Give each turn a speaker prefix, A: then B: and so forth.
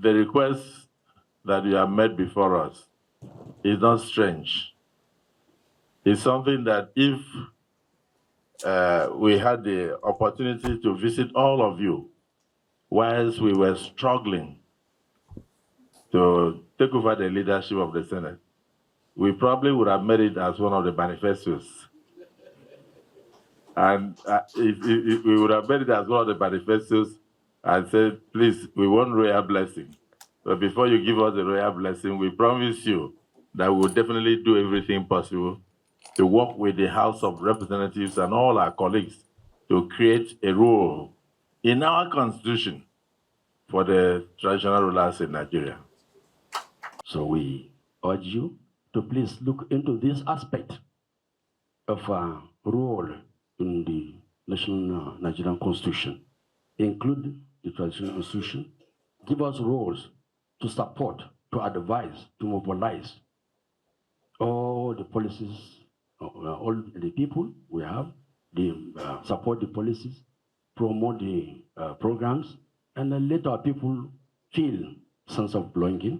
A: the request that you have made before us is not strange. It's something that if we had the opportunity to visit all of you whilst we were struggling to take over the leadership of the Senate, we probably would have made it as one of the manifestos. And we would have made it as one of the manifestos and said, please, we want royal blessing. But before you give us the royal blessing, we promise you that we will definitely do everything possible to work with the House of Representatives and all our colleagues to create a rule in our constitution for the traditional rulers in Nigeria.
B: So we urge you to please look into this aspect of our role in the national Nigerian constitution, include the traditional institution, give us roles to support, to advise, to mobilize all the policies, all the people we have, support the policies, promote the programs, and then let our people feel sense of belonging